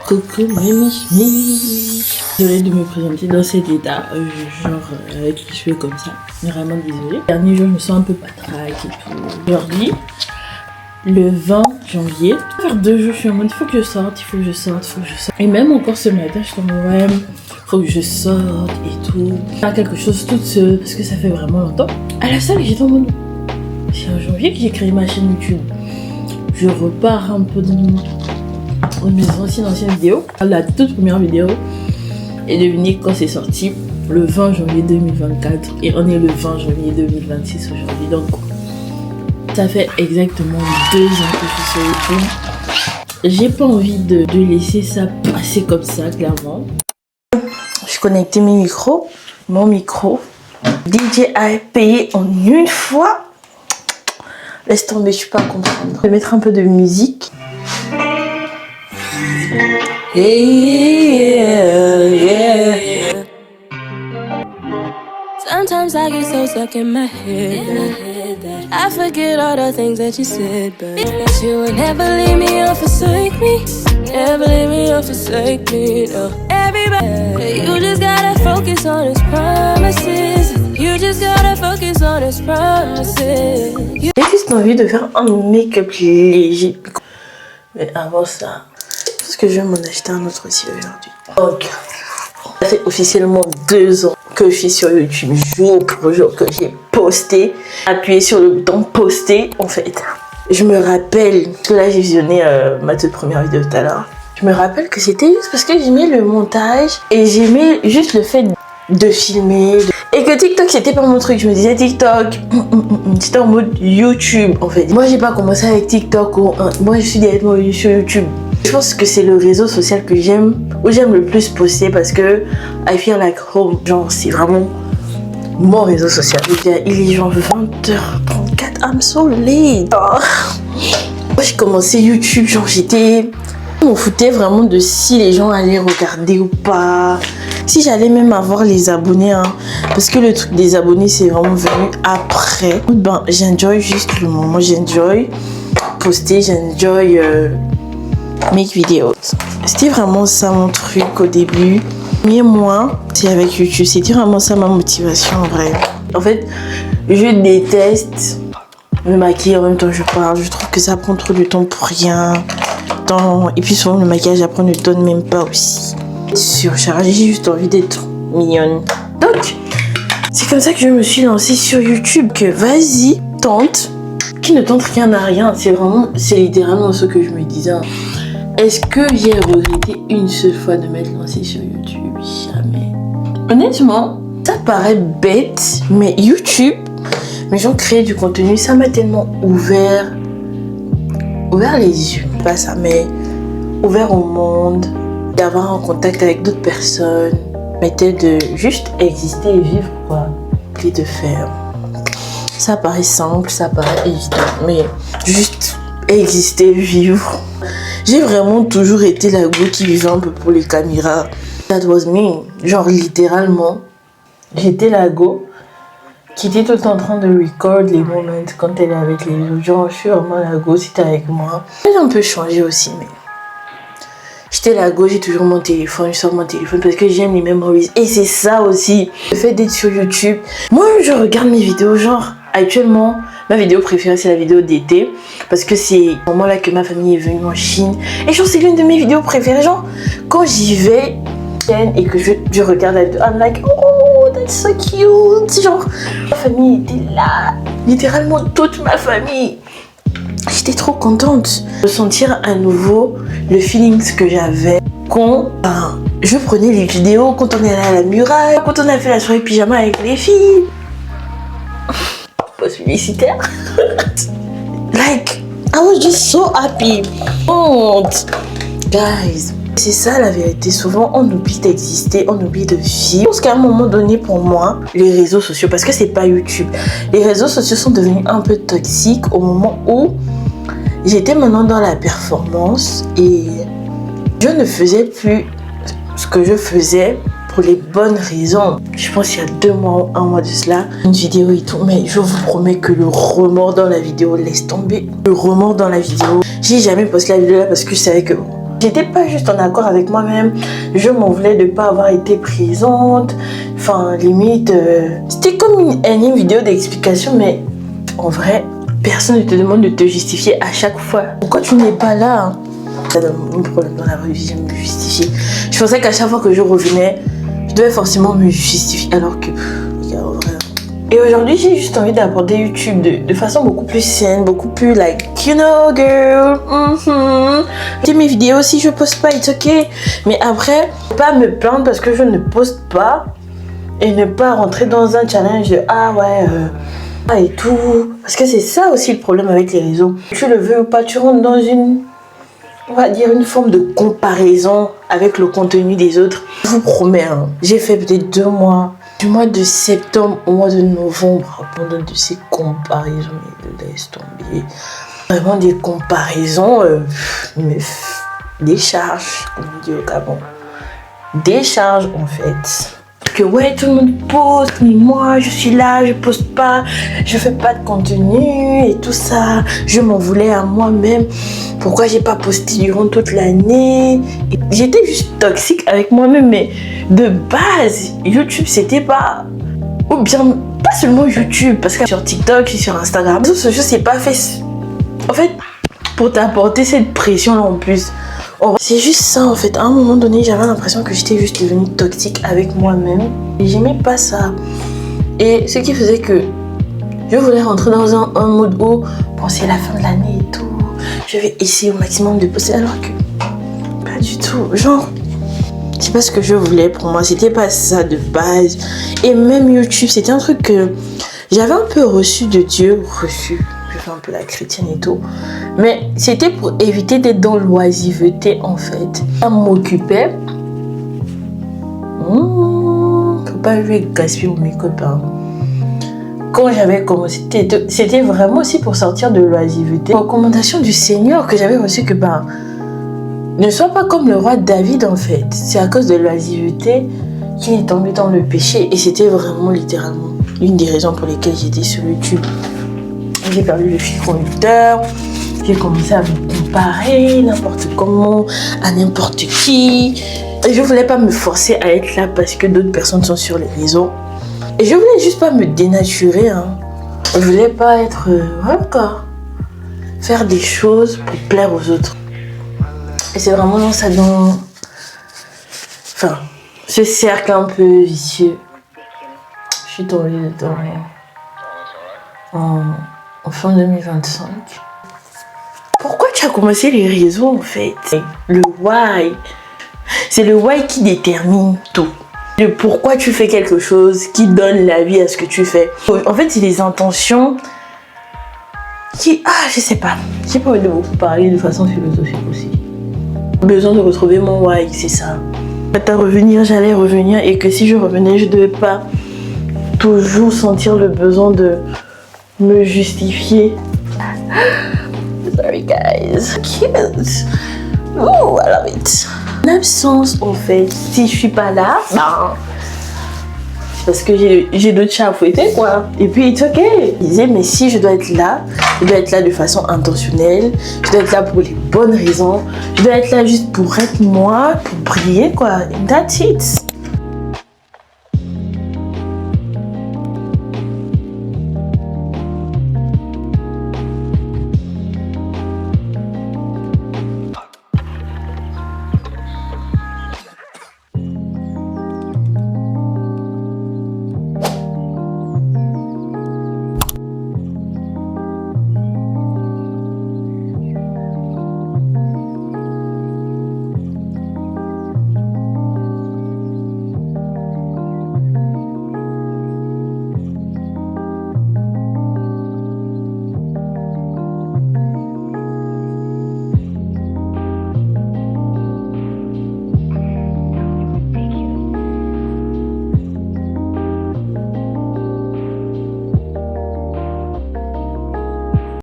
Coucou Mimi. Désolée de me présenter dans cet état, avec les cheveux comme ça. Vraiment désolée. Dernier jour, je me sens un peu patraque et tout. Aujourd'hui, le 20 janvier, vers 2 jours, je suis en mode il faut que je sorte. Et même encore ce matin, je suis en mode ouais, faut que je sorte et tout. Faire quelque chose toute seule parce que ça fait vraiment longtemps. À la salle, j'étais en mode c'est en janvier que j'ai créé ma chaîne YouTube. Je repars un peu de mes anciennes vidéos. La toute première vidéo, et devinez quand c'est sorti, le 20 janvier 2024 et on est le 20 janvier 2026 aujourd'hui, donc ça fait exactement 2 ans que je suis sur YouTube. J'ai pas envie de laisser ça passer comme ça, clairement. Je connectais mon micro DJI payé en une fois. Laisse tomber, je suis pas à comprendre. Je vais mettre un peu de musique. Yeah. Sometimes I get so stuck in my head that I forget all the things that you said, but you would never leave me or forsake me. Never leave me or forsake me, no. Everybody, you just gotta focus on his promises. You just gotta focus on his promises. J'ai juste envie de faire un make-up léger. Mais avant ça, parce que je vais m'en acheter un autre aussi aujourd'hui. Donc, ça fait officiellement 2 ans que je suis sur YouTube, jour pour jour, que j'ai posté, appuyé sur le bouton poster. En fait, je me rappelle que là j'ai visionné ma toute première vidéo tout à l'heure. Je me rappelle que c'était juste parce que j'aimais le montage et j'aimais juste le fait de filmer. Et que TikTok c'était pas mon truc. Je me disais TikTok, c'était en mode YouTube en fait. Moi j'ai pas commencé avec TikTok. Moi je suis directement sur YouTube. Je pense que c'est le réseau social que j'aime, où j'aime le plus poster parce que I feel like home. Genre c'est vraiment mon réseau social. Il est genre 20h34, I'm so late. Oh. Moi j'ai commencé YouTube, genre j'étais... Je m'en foutais vraiment de si les gens allaient regarder ou pas. Si j'allais même avoir les abonnés, hein. Parce que le truc des abonnés c'est vraiment venu après. Ben j'enjoy juste le moment, j'enjoy poster, j'enjoy... make vidéos. C'était vraiment ça mon truc au début. Mais moi, c'est avec YouTube. C'était vraiment ça ma motivation en vrai. En fait, je déteste me maquiller en même temps que je parle. Je trouve que ça prend trop de temps pour rien. Et puis souvent le maquillage après ne donne même pas aussi. Surchargée, j'ai juste envie d'être mignonne. Donc, c'est comme ça que je me suis lancée sur YouTube. Que vas-y, tente. Qui ne tente rien à rien. C'est littéralement ce que je me disais. Est-ce que j'ai regretté une seule fois de m'être lancée sur YouTube? Jamais. Honnêtement, ça paraît bête, mais YouTube, mes gens créent du contenu, ça m'a tellement ouvert les yeux. Pas ça, mais ouvert au monde, d'avoir un contact avec d'autres personnes, mettait de juste exister et vivre quoi, et de faire. Ça paraît simple, ça paraît évident, mais juste exister, vivre. J'ai vraiment toujours été la go qui vivait un peu pour les caméras. That was me. Genre littéralement, j'étais la go qui était tout le temps en train de record les moments quand elle est avec les autres. Genre je suis vraiment la go si t'es avec moi. J'ai un peu changé aussi, mais j'étais la go, j'ai toujours mon téléphone, je sors mon téléphone parce que j'aime les memories. Et c'est ça aussi, le fait d'être sur YouTube. Moi je regarde mes vidéos, genre actuellement, ma vidéo préférée c'est la vidéo d'été parce que c'est au moment là que ma famille est venue en Chine et genre c'est l'une de mes vidéos préférées. Genre quand j'y vais et que je regarde la vidéo, I'm like oh that's so cute. Genre ma famille était là, littéralement toute ma famille. J'étais trop contente de sentir à nouveau le feeling que j'avais quand je prenais les vidéos, quand on est allé à la muraille, quand on a fait la soirée pyjama avec les filles. Post publicitaire. Like, I was just so happy. Guys, c'est ça la vérité. Souvent, on oublie d'exister, on oublie de vivre. Je pense qu'à un moment donné, pour moi, les réseaux sociaux, parce que c'est pas YouTube, les réseaux sociaux sont devenus un peu toxiques au moment où j'étais maintenant dans la performance et je ne faisais plus ce que je faisais pour les bonnes raisons. Je pense qu'il y a 2 mois, 1 mois de cela, une vidéo et tout, mais je vous promets que le remords dans la vidéo, laisse tomber. Le remords dans la vidéo, j'ai jamais posté la vidéo là parce que je savais que J'étais pas juste en accord avec moi-même. Je m'en voulais de pas avoir été présente. Enfin, limite, c'était comme une énième vidéo d'explication, mais en vrai, personne ne te demande de te justifier à chaque fois. Pourquoi tu n'es pas là, hein? Ça donne un problème dans la vraie vie, j'aime me justifier. Je pensais qu'à chaque fois que je revenais, je devais forcément me justifier, alors que, en vrai. Et aujourd'hui, j'ai juste envie d'aborder YouTube de façon beaucoup plus saine, beaucoup plus like, you know, girl. Et mes vidéos, si je poste pas, it's ok. Mais après, pas me plaindre parce que je ne poste pas et ne pas rentrer dans un challenge de ah ouais, et tout. Parce que c'est ça aussi le problème avec les réseaux. Tu le veux ou pas, tu rentres dans une, on va dire, une forme de comparaison avec le contenu des autres. Je vous promets, hein, j'ai fait peut-être 2 mois. Du mois de septembre au mois de novembre, pendant de ces comparaisons, mais laisse tomber. Vraiment des comparaisons, mais des charges, comme on dit au Gabon. Des charges en fait. Que ouais, tout le monde poste, mais moi je suis là, je poste pas, je fais pas de contenu et tout ça. Je m'en voulais à moi-même. Pourquoi j'ai pas posté durant toute l'année? J'étais juste toxique avec moi-même, mais de base, YouTube c'était pas. Ou bien, pas seulement YouTube, parce que sur TikTok, je suis sur Instagram. Tout ce jeu, c'est pas fait. En fait, pour t'apporter cette pression-là en plus. C'est juste ça en fait. À un moment donné, j'avais l'impression que j'étais juste devenue toxique avec moi-même. Et j'aimais pas ça. Et ce qui faisait que je voulais rentrer dans un mode où, bon, c'est la fin de l'année et tout. Je vais essayer au maximum de poster, alors que pas du tout. Genre, c'est pas ce que je voulais pour moi. C'était pas ça de base. Et même YouTube, c'était un truc que j'avais un peu reçu de Dieu. Je fais un peu la chrétienne et tout. Mais c'était pour éviter d'être dans l'oisiveté en fait. Ça m'occupait. Faut pas lui gaspiller mes copains. Quand j'avais commencé, c'était vraiment aussi pour sortir de l'oisiveté. Recommandation du Seigneur que j'avais reçue que ne sois pas comme le roi David en fait. C'est à cause de l'oisiveté qu'il est tombé dans le péché. Et c'était vraiment littéralement l'une des raisons pour lesquelles j'étais sur YouTube. J'ai perdu le fil conducteur, j'ai commencé à me comparer n'importe comment, à n'importe qui. Et je voulais pas me forcer à être là parce que d'autres personnes sont sur les réseaux. Et je voulais juste pas me dénaturer. Hein. Je voulais pas être... voilà quoi. Faire des choses pour plaire aux autres. Et c'est vraiment dans ça, dans... Enfin, ce cercle un peu vicieux. Je suis tombée dedans en fin 2025. Pourquoi tu as commencé les réseaux en fait? Le why. C'est le why qui détermine tout. Le pourquoi tu fais quelque chose qui donne la vie à ce que tu fais. En fait, c'est les intentions qui... je sais pas. J'ai pas envie de beaucoup parler de façon philosophique aussi. Besoin de retrouver mon why, c'est ça. À revenir, j'allais revenir et que si je revenais, je devais pas toujours sentir le besoin de me justifier. Sorry guys. Cute. Oh, I love it. En absence, en fait, si je suis pas là, c'est parce que j'ai d'autres chats à fouetter, quoi. Et puis, it's ok. Je disais, mais si je dois être là de façon intentionnelle. Je dois être là pour les bonnes raisons. Je dois être là juste pour être moi, pour briller, quoi. And that's it.